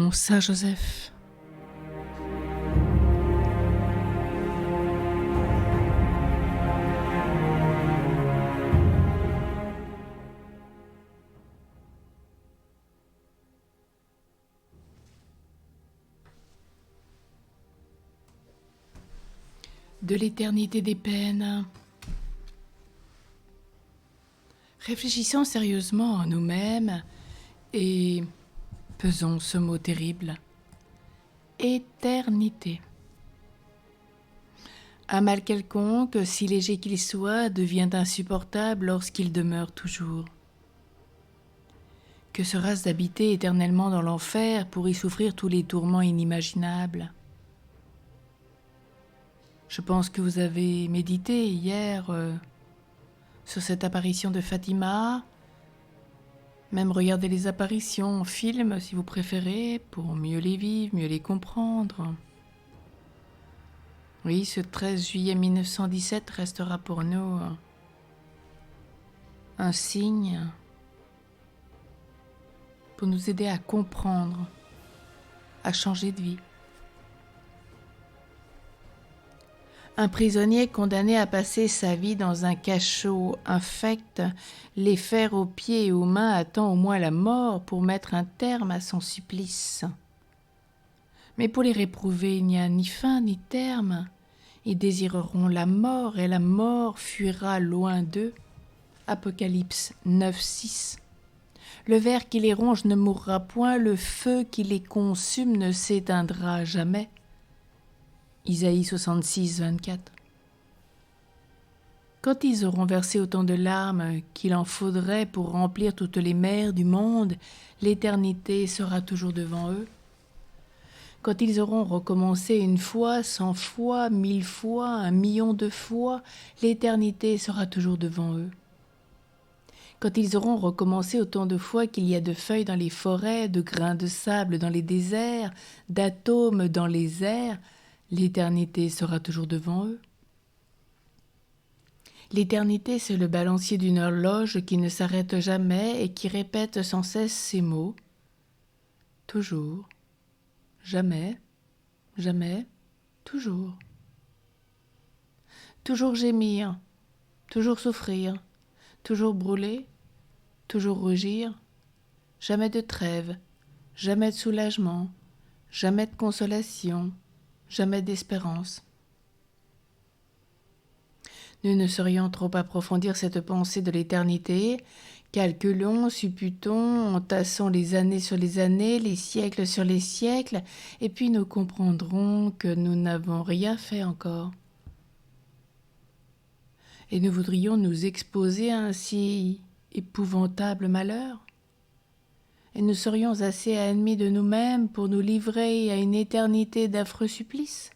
Prions Saint Joseph. De l'éternité des peines. Réfléchissons sérieusement en nous-mêmes et pesons ce mot terrible. Éternité. Un mal quelconque, si léger qu'il soit, devient insupportable lorsqu'il demeure toujours. Que sera-ce d'habiter éternellement dans l'enfer pour y souffrir tous les tourments inimaginables ? Je pense que vous avez médité hier sur cette apparition de Fatima, même regardé les apparitions en film si vous préférez, pour mieux les vivre, mieux les comprendre. Oui, ce 13 juillet 1917 restera pour nous un signe pour nous aider à comprendre, à changer de vie. Un prisonnier condamné à passer sa vie dans un cachot infect, les fers aux pieds et aux mains attend au moins la mort pour mettre un terme à son supplice. Mais pour les réprouvés, il n'y a ni fin ni terme. Ils désireront la mort et la mort fuira loin d'eux. Apocalypse 9:6. Le ver qui les ronge ne mourra point, le feu qui les consume ne s'éteindra jamais. Isaïe 66:24. Quand ils auront versé autant de larmes qu'il en faudrait pour remplir toutes les mers du monde, l'éternité sera toujours devant eux. Quand ils auront recommencé 1 fois, 100 fois, 1000 fois, 1 million de fois, l'éternité sera toujours devant eux. Quand ils auront recommencé autant de fois qu'il y a de feuilles dans les forêts, de grains de sable dans les déserts, d'atomes dans les airs, l'éternité sera toujours devant eux. L'éternité, c'est le balancier d'une horloge qui ne s'arrête jamais et qui répète sans cesse ces mots. Toujours, jamais, jamais, toujours. Toujours gémir, toujours souffrir, toujours brûler, toujours rougir. Jamais de trêve, jamais de soulagement, jamais de consolation, jamais d'espérance. Nous ne saurions trop approfondir cette pensée de l'éternité. Calculons, supputons, entassons les années sur les années, les siècles sur les siècles, et puis nous comprendrons que nous n'avons rien fait encore. Et nous voudrions nous exposer à un si épouvantable malheur. Et nous serions assez ennemis de nous-mêmes pour nous livrer à une éternité d'affreux supplices.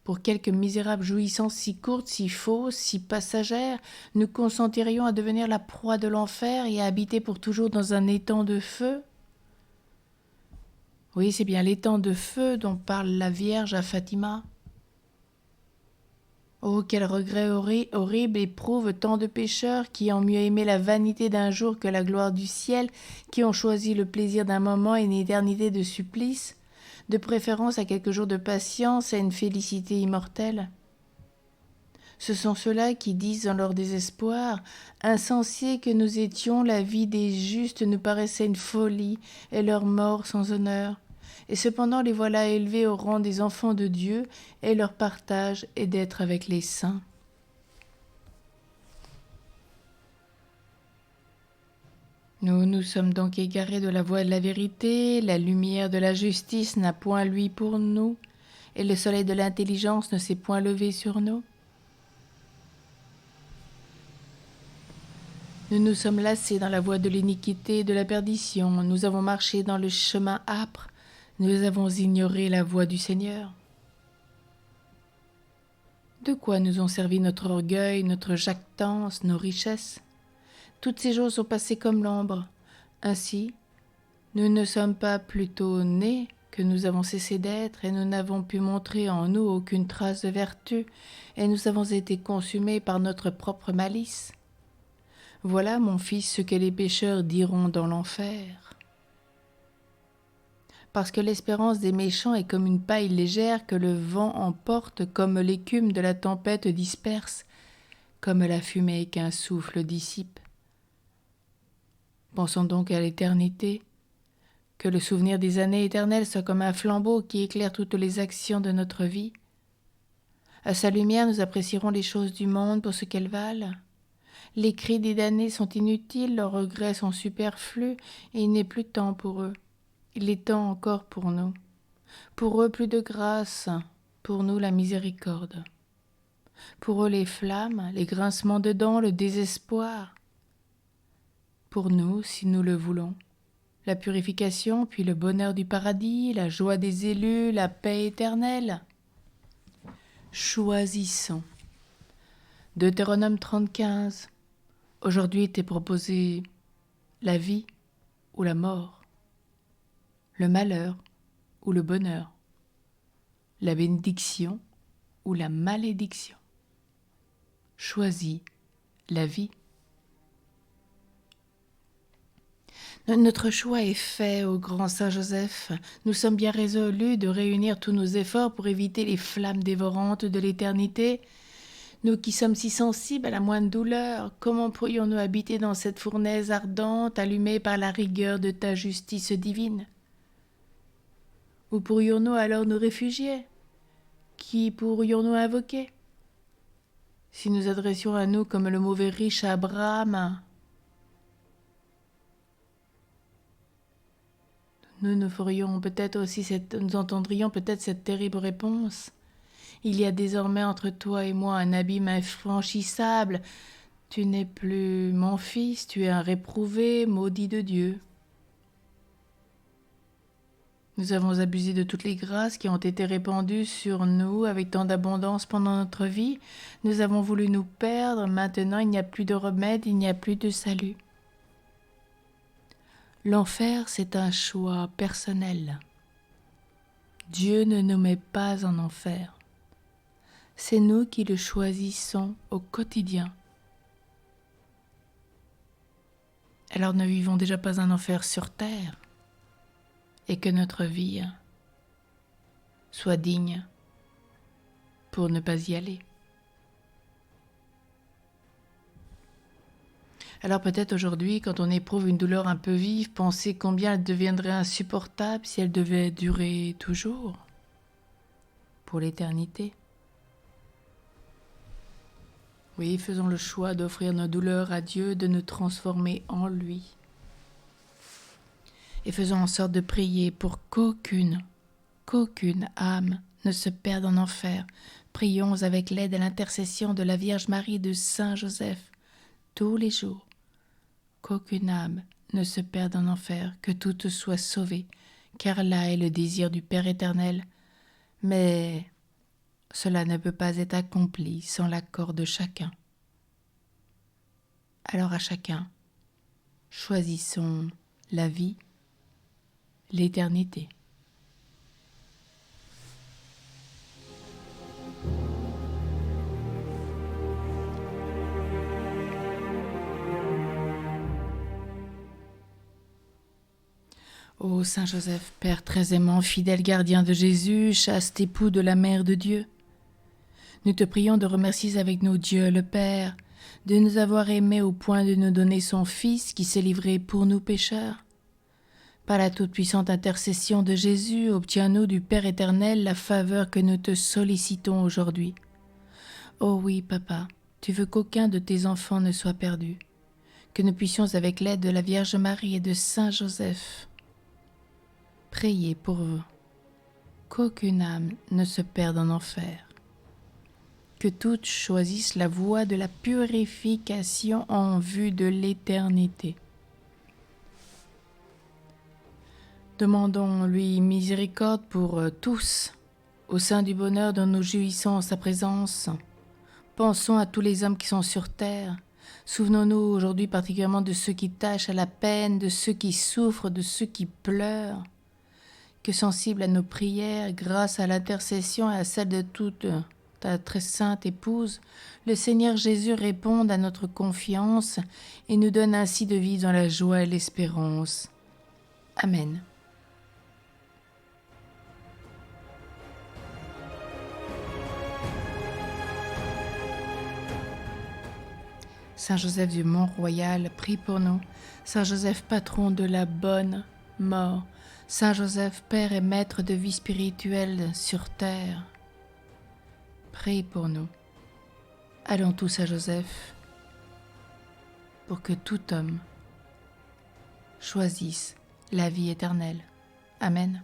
Pour quelques misérables jouissances si courtes, si fausses, si passagères, nous consentirions à devenir la proie de l'enfer et à habiter pour toujours dans un étang de feu. Oui, c'est bien l'étang de feu dont parle la Vierge à Fatima. Oh, quel regret horrible éprouvent tant de pécheurs qui ont mieux aimé la vanité d'un jour que la gloire du ciel, qui ont choisi le plaisir d'un moment et une éternité de supplice, de préférence à quelques jours de patience et une félicité immortelle. Ce sont ceux-là qui disent dans leur désespoir, insensés que nous étions, la vie des justes nous paraissait une folie et leur mort sans honneur. Et cependant les voilà élevés au rang des enfants de Dieu, et leur partage est d'être avec les saints. Nous nous sommes donc égarés de la voie de la vérité, la lumière de la justice n'a point luit pour nous, et le soleil de l'intelligence ne s'est point levé sur nous. Nous nous sommes lassés dans la voie de l'iniquité et de la perdition, nous avons marché dans le chemin âpre, nous avons ignoré la voie du Seigneur. De quoi nous ont servi notre orgueil, notre jactance, nos richesses ? Toutes ces choses sont passées comme l'ombre. Ainsi, nous ne sommes pas plutôt nés que nous avons cessé d'être, et nous n'avons pu montrer en nous aucune trace de vertu, et nous avons été consumés par notre propre malice. Voilà, mon fils, ce que les pécheurs diront dans l'enfer. parce que l'espérance des méchants est comme une paille légère que le vent emporte, comme l'écume de la tempête disperse, comme la fumée qu'un souffle dissipe. Pensons donc à l'éternité, que le souvenir des années éternelles soit comme un flambeau qui éclaire toutes les actions de notre vie. À sa lumière, nous apprécierons les choses du monde pour ce qu'elles valent. Les cris des damnés sont inutiles, leurs regrets sont superflus, et il n'est plus temps pour eux. Il est temps encore pour nous. Pour eux, plus de grâce, pour nous, la miséricorde. Pour eux, les flammes, les grincements de dents, le désespoir. Pour nous, si nous le voulons, la purification, puis le bonheur du paradis, la joie des élus, la paix éternelle. Choisissons. Deutéronome 30:15. Aujourd'hui t'est proposé la vie ou la mort, le malheur ou le bonheur, la bénédiction ou la malédiction. Choisis la vie. Notre choix est fait, ô grand Saint Joseph. Nous sommes bien résolus de réunir tous nos efforts pour éviter les flammes dévorantes de l'éternité. Nous qui sommes si sensibles à la moindre douleur, comment pourrions-nous habiter dans cette fournaise ardente allumée par la rigueur de ta justice divine? Où pourrions-nous alors nous réfugier? Qui pourrions-nous invoquer? Si nous adressions à nous comme le mauvais riche Abraham, nous entendrions peut-être cette terrible réponse. Il y a désormais entre toi et moi un abîme infranchissable. Tu n'es plus mon fils, tu es un réprouvé, maudit de Dieu. Nous avons abusé de toutes les grâces qui ont été répandues sur nous avec tant d'abondance pendant notre vie. Nous avons voulu nous perdre. Maintenant, il n'y a plus de remède, il n'y a plus de salut. L'enfer, c'est un choix personnel. Dieu ne nous met pas en enfer. C'est nous qui le choisissons au quotidien. Alors ne vivons déjà pas un enfer sur terre et que notre vie soit digne pour ne pas y aller. Alors peut-être aujourd'hui, quand on éprouve une douleur un peu vive, pensez combien elle deviendrait insupportable si elle devait durer toujours, pour l'éternité. Oui, faisons le choix d'offrir nos douleurs à Dieu, de nous transformer en lui. Et faisons en sorte de prier pour qu'aucune âme ne se perde en enfer. Prions avec l'aide et l'intercession de la Vierge Marie de Saint Joseph tous les jours. Qu'aucune âme ne se perde en enfer, que toutes soient sauvées, car là est le désir du Père éternel. Mais cela ne peut pas être accompli sans l'accord de chacun. Alors à chacun, choisissons la vie, l'éternité. Ô Saint Joseph, Père très aimant, fidèle gardien de Jésus, chaste époux de la Mère de Dieu, nous te prions de remercier avec nous Dieu le Père, de nous avoir aimés au point de nous donner son Fils qui s'est livré pour nous pécheurs. Par la toute-puissante intercession de Jésus, obtiens-nous du Père éternel la faveur que nous te sollicitons aujourd'hui. Oh oui, Papa, tu veux qu'aucun de tes enfants ne soit perdu, que nous puissions avec l'aide de la Vierge Marie et de Saint Joseph prier pour vous, qu'aucune âme ne se perde en enfer, que toutes choisissent la voie de la purification en vue de l'éternité. Demandons-lui miséricorde pour tous, au sein du bonheur dont nous jouissons en sa présence. Pensons à tous les hommes qui sont sur terre. Souvenons-nous aujourd'hui particulièrement de ceux qui tâchent à la peine, de ceux qui souffrent, de ceux qui pleurent. Que sensible à nos prières, grâce à l'intercession et à celle de toute ta très sainte épouse, le Seigneur Jésus réponde à notre confiance et nous donne ainsi de vivre dans la joie et l'espérance. Amen. Saint Joseph du Mont-Royal, prie pour nous. Saint Joseph, patron de la bonne mort. Saint Joseph, Père et Maître de vie spirituelle sur terre, prie pour nous. Allons tous à Joseph pour que tout homme choisisse la vie éternelle. Amen.